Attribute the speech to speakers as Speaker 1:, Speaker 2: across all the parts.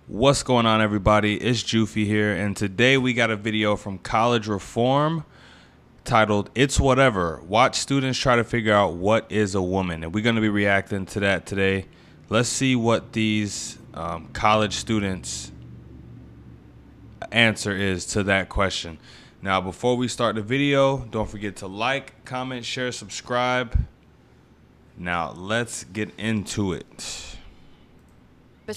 Speaker 1: What's going on, everybody? It's Jewfy here, and today we got a video from College Reform titled "It's Whatever. Watch students try to figure out what is a woman," and we're going to be reacting to that today. Let's see what these college students' answer is to that question. Now, before we start the video, don't forget to like, comment, share, subscribe. Now, let's get into it.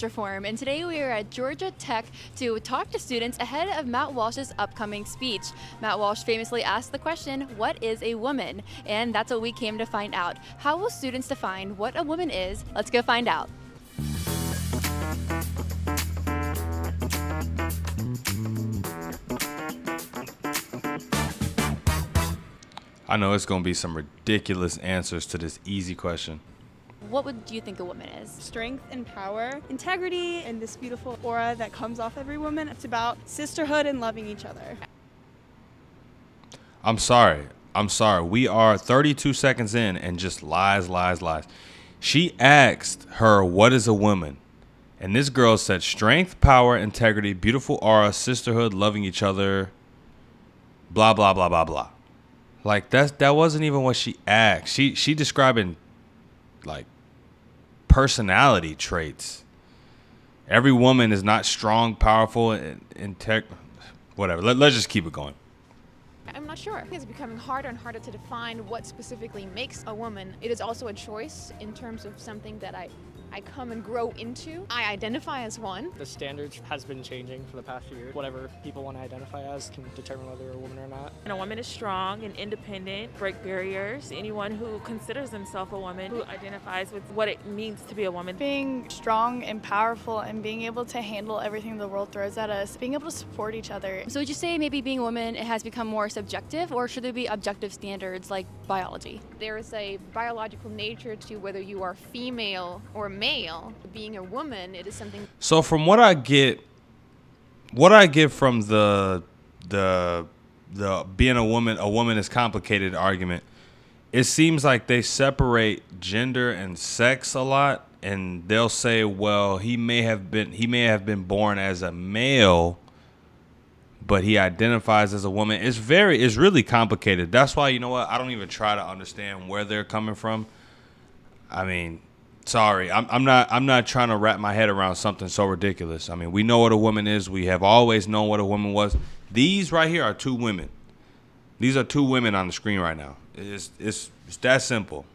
Speaker 2: Reform, and today we are at Georgia Tech to talk to students ahead of Matt Walsh's upcoming speech. Matt Walsh famously asked the question, "What is a woman?" And that's what we came to find out. How will students define what a woman is? Let's go find out.
Speaker 1: I know it's going to be some ridiculous answers to this easy question.
Speaker 2: What would you think a woman is?
Speaker 3: Strength and power, integrity, and this beautiful aura that comes off every woman. It's about sisterhood and loving each other.
Speaker 1: I'm sorry. We are 32 seconds in and just lies. She asked her, "What is a woman?" And this girl said strength, power, integrity, beautiful aura, sisterhood, loving each other, blah, blah, blah, blah, blah. Like, that wasn't even what she asked. She describing, like, personality traits. Every woman is not strong, powerful, and whatever. Let's just keep it going.
Speaker 4: I'm not sure. It's becoming harder and harder to define what specifically makes a woman. It is also a choice in terms of something that I come and grow into. I identify as one.
Speaker 5: The standards has been changing for the past few years. Whatever people want to identify as can determine whether they're a woman or not.
Speaker 6: And a woman is strong and independent, break barriers. Anyone who considers themselves a woman, who identifies with what it means to be a woman.
Speaker 7: Being strong and powerful and being able to handle everything the world throws at us, being able to support each other.
Speaker 2: So would you say maybe being a woman has become more subjective, or should there be objective standards like biology?
Speaker 4: There is a biological nature to whether you are female or male. Being a woman, it is something.
Speaker 1: So from what I get from the being a woman is complicated argument, it seems like they separate gender and sex a lot, and they'll say, well, he may have been born as a male, but he identifies as a woman. It's really complicated. That's why, you know what, I don't even try to understand where they're coming from. I mean, sorry, I'm not trying to wrap my head around something so ridiculous. I mean, we know what a woman is. We have always known what a woman was. These right here are two women. These are two women on the screen right now. It's that simple.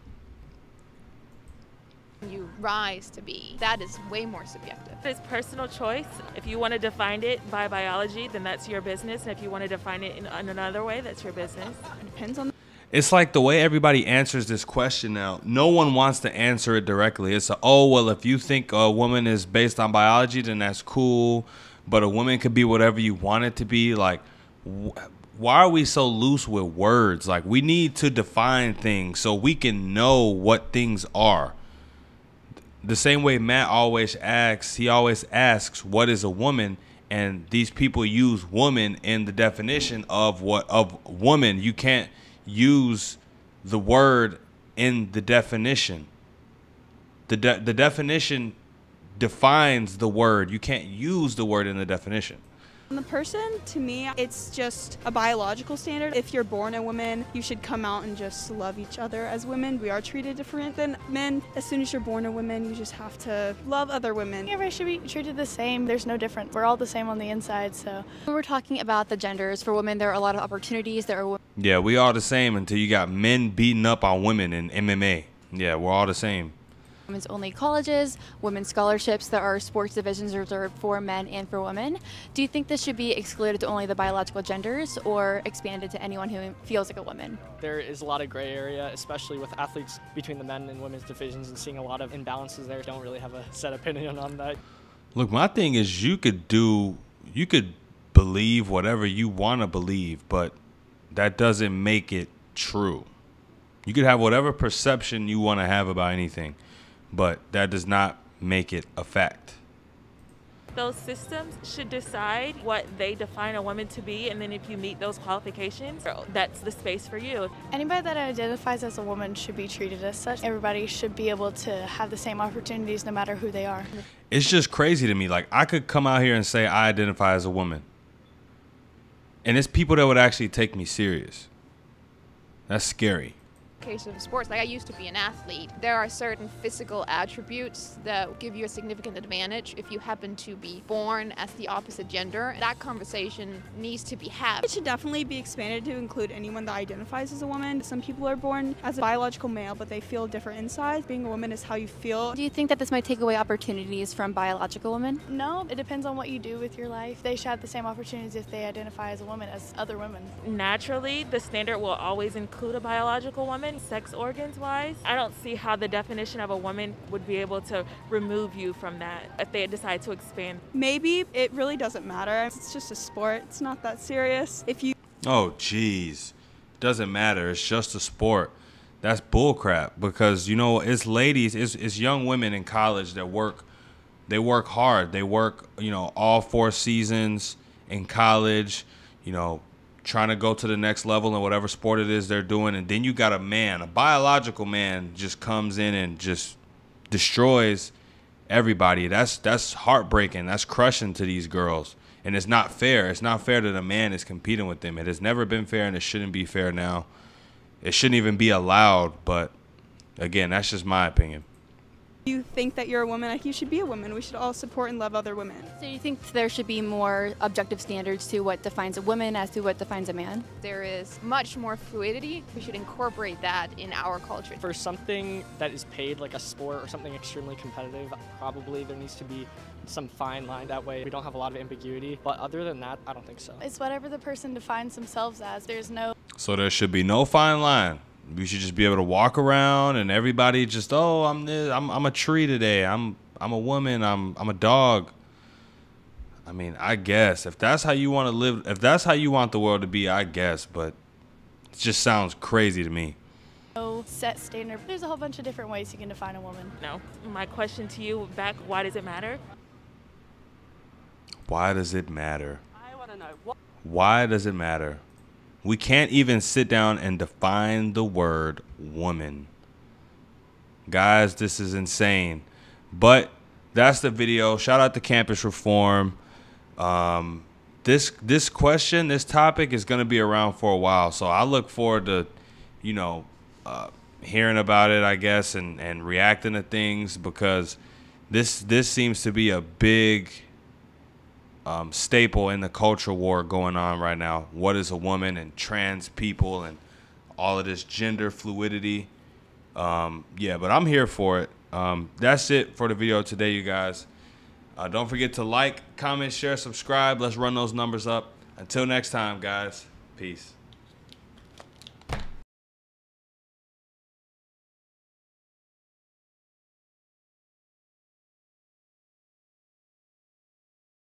Speaker 4: You rise to be. That is way more subjective.
Speaker 6: It's personal choice. If you want to define it by biology, then that's your business. And if you want to define it in another way, that's your business.
Speaker 3: It depends on.
Speaker 1: It's like the way everybody answers this question now. No one wants to answer it directly. It's oh, well, if you think a woman is based on biology, then that's cool. But a woman could be whatever you want it to be. Like, why are we so loose with words? Like, we need to define things so we can know what things are. The same way Matt always asks, what is a woman? And these people use woman in the definition of woman. You can't use the word in the definition. The definition defines the word. You can't use the word in the definition.
Speaker 3: The person, to me, it's just a biological standard. If you're born a woman, you should come out and just love each other as women. We are treated different than men. As soon as you're born a woman, you just have to love other women.
Speaker 7: Everybody should be treated the same. There's no difference. We're all the same on the inside, so.
Speaker 2: When we're talking about the genders, for women, there are a lot of opportunities.
Speaker 1: Yeah, we all the same until you got men beating up on women in MMA. Yeah, we're all the same.
Speaker 2: Women's only colleges, women's scholarships. There are sports divisions reserved for men and for women. Do you think this should be excluded to only the biological genders or expanded to anyone who feels like a woman?
Speaker 5: There is a lot of gray area, especially with athletes between the men and women's divisions, and seeing a lot of imbalances there. Don't really have a set opinion on that.
Speaker 1: Look, my thing is you could believe whatever you want to believe, but that doesn't make it true. You could have whatever perception you want to have about anything, but that does not make it a fact.
Speaker 6: those systems should decide what they define a woman to be, and then if you meet those qualifications, that's the space for you.
Speaker 7: Anybody that identifies as a woman should be treated as such. Everybody should be able to have the same opportunities no matter who they are.
Speaker 1: It's just crazy to me. Like, I could come out here and say I identify as a woman, and it's people that would actually take me serious. That's scary.
Speaker 4: Case of sports, like I used to be an athlete, there are certain physical attributes that give you a significant advantage if you happen to be born as the opposite gender. That conversation needs to be had.
Speaker 3: It should definitely be expanded to include anyone that identifies as a woman. Some people are born as a biological male, but they feel different inside. Being a woman is how you feel.
Speaker 2: Do you think that this might take away opportunities from biological women?
Speaker 7: No, it depends on what you do with your life. They should have the same opportunities if they identify as a woman as other women.
Speaker 6: Naturally, the standard will always include a biological woman, sex organs wise. I don't see how the definition of a woman would be able to remove you from that if they decide to expand.
Speaker 3: Maybe it really doesn't matter. It's just a sport. It's not that serious. If you
Speaker 1: Oh, jeez. Doesn't matter. It's just a sport. That's bullcrap, because, you know, it's ladies, it's young women in college that work. They work hard. They work, you know, all 4 seasons in college, you know, trying to go to the next level in whatever sport it is they're doing. And then you got a man, a biological man, just comes in and just destroys everybody. That's heartbreaking. That's crushing to these girls. And it's not fair. It's not fair that a man is competing with them. It has never been fair, and it shouldn't be fair now. It shouldn't even be allowed. But again, that's just my opinion.
Speaker 3: you think that you're a woman, like, you should be a woman. We should all support and love other women.
Speaker 2: So you think there should be more objective standards to what defines a woman as to what defines a man?
Speaker 4: There is much more fluidity. We should incorporate that in our culture.
Speaker 5: For something that is paid like a sport or something extremely competitive, probably there needs to be some fine line. That way we don't have a lot of ambiguity. But other than that, I don't think so.
Speaker 7: It's whatever the person defines themselves as. There's no...
Speaker 1: So there should be no fine line. We should just be able to walk around and everybody just, oh, I'm a tree today. I'm a woman. I'm a dog. I mean, I guess if that's how you want to live, if that's how you want the world to be, I guess. But it just sounds crazy to me.
Speaker 7: No set standard. There's a whole bunch of different ways you can define a woman.
Speaker 6: No. My question to you back, why does it matter?
Speaker 1: Why does it matter?
Speaker 6: I want to know.
Speaker 1: Why does it matter? We can't even sit down and define the word woman. Guys, this is insane. But that's the video. Shout out to Campus Reform. This question, this topic is going to be around for a while. So I look forward to, hearing about it, I guess, and reacting to things, because this seems to be a big staple in the culture war going on right now. What is a woman, and trans people, and all of this gender fluidity. Yeah, but I'm here for it. That's it for the video today, you guys. Don't forget to like, comment, share, subscribe. Let's run those numbers up. Until next time, guys. Peace.